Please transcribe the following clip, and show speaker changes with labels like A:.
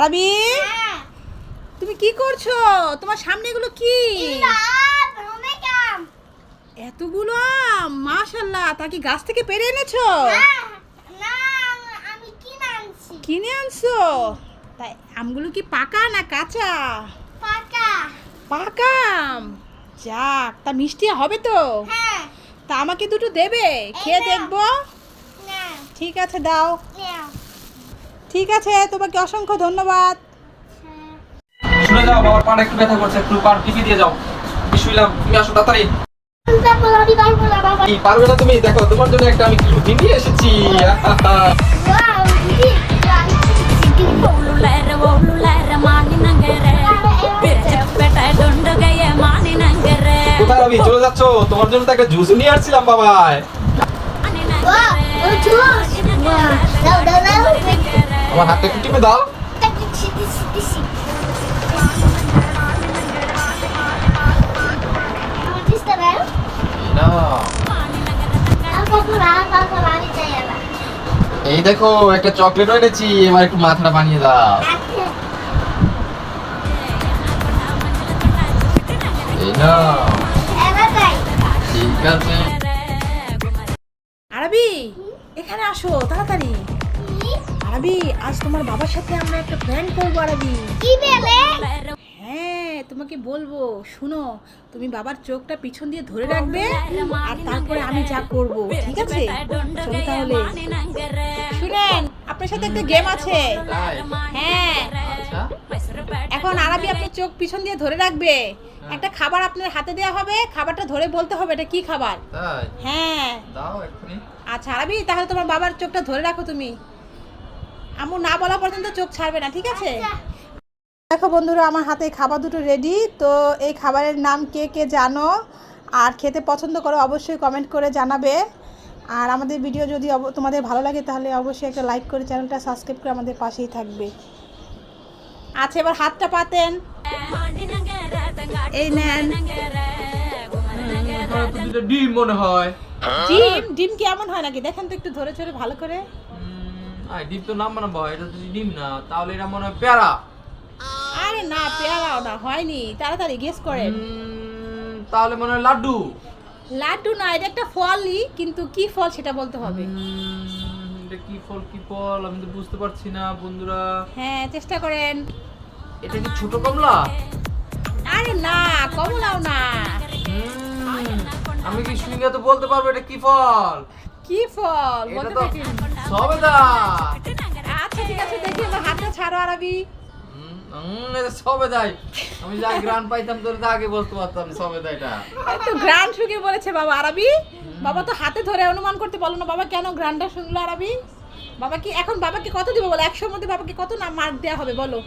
A: আবি, তুমি কি করছো? তোমার সামনে এগুলো কি? এতগুলো আম, মাশাআল্লাহ। তা কি গাছ থেকে পেড়ে এনেছো? কিনে আনছো? তাই আমগুলো কি পাকা না কাঁচা? পাকা আম। যাক, তা মিষ্টি হবে তো? তা আমাকে দুটো দেবে, খেয়ে দেখবো। ঠিক আছে, দাও। ঠিক আছে, তোমাকে অসংখ্য ধন্যবাদ।
B: শুনে যাও, বাবার পাটা একটু ব্যথা করছে, একটু পার টিপি দিয়ে যাও। আমি শুইলাম, তুমি আসো তাড়াতাড়ি। কি পারবে না তুমি? দেখো, তোমার জন্য একটা আমি কিছু নিয়ে এসেছি। কোথায় রবি, চলে যাচ্ছ? তোমার জন্য তো একটা জুস নিয়ে আসছিলাম বাবাই। আমার হাতটা একটু টিপে দাও। না, এই দেখো একটা চকলেট এনেছি, এবার একটু মাথাটা বানিয়ে দাও। এই না, ঠিক আছে।
A: আরবি, এখানে আসো তাড়াতাড়ি। আরবি, আজ তোমার বাবার সাথে আমরা একটা প্ল্যান করবো। আরবি, হ্যাঁ, তোমাকে বলবো, শুনো। তুমি বাবার চোখটা পিছন দিয়ে ধরে রাখবে, আর তারপরে আমি যা করব, ঠিক আছে? চলো তাহলে। শুনেন, আপনার সাথে একটা গেম আছে।
B: তাই?
A: হ্যাঁ,
B: আচ্ছা,
A: এখন আরবি আপনার চোখ পিছন দিয়ে ধরে রাখবে। একটা খাবার আপনার হাতে দেওয়া হবে, খাবারটা ধরে বলতে হবে এটা কি খাবার।
B: তাই?
A: হ্যাঁ,
B: দাও এক্ষুনি।
A: আচ্ছা আরবি, তাহলে তোমার বাবার চোখটা ধরে রাখো তুমি। আম্মু না বলা পর্যন্ত চোখ ছাড়বে না, ঠিক আছে? দেখো বন্ধুরা, আমার হাতে খাবার দুটো রেডি। তো এই খাবারের নাম কে কে জানো আর খেতে পছন্দ করো অবশ্যই কমেন্ট করে জানাবে। আর আমাদের ভিডিও যদি তোমাদের ভালো লাগে তাহলে অবশ্যই একটা লাইক করে চ্যানেলটা সাবস্ক্রাইব করে আমাদের পাশেই থাকবে। আচ্ছা, এবার হাতটা পাতেন, এই নেন।
B: ডিম মনে হয়।
A: ডিম? ডিম কি এমন হয় নাকি? দেখেন তো একটু ধরে ধরে ভালো করে।
B: ডিম তো নাম বানাবো, এটা তো ডিম না, তাহলে এটা মনে হয় পেয়ারা।
A: আরে না, পেয়ারাও না, হয়নি। তাড়াতাড়ি গেস করেন।
B: তাহলে মনে হয় লাড্ডু।
A: লাড্ডু না, এটা একটা ফলই, কিন্তু কি ফল সেটা বলতে হবে।
B: এটা কি ফল, কি ফল আমি তো বুঝতে পারছি না বন্ধুরা।
A: হ্যাঁ, চেষ্টা করেন।
B: এটা কি ছোট কমলা?
A: আরে না, কমলাও না।
B: আমি কি শুনে তো বলতে পারবো এটা কি ফল?
A: কি ফল
B: এটা
A: বলতে
B: তো
A: থাকেন।
B: সবেদা।
A: আচ্ছা ঠিক আছে, দেখি আমার হাতটা ছাড়ো আরবি।
B: এটা সবেদাই। আমি যা গ্রান পাইতাম তোর তো আগে বলতে পারতাম সবেদা এটা।
A: এই তো গ্রান শুকে বলেছে বাবা। আরবি, বাবা তো হাতে ধরে অনুমান করতে বলো না। বাবা কেন গ্রানটা শুনলো? আরবি, বাবা কি এখন বাবাকে কত দিব বলো? 100-র মধ্যে বাবাকে কত না মার্ক দেওয়া হবে বলো?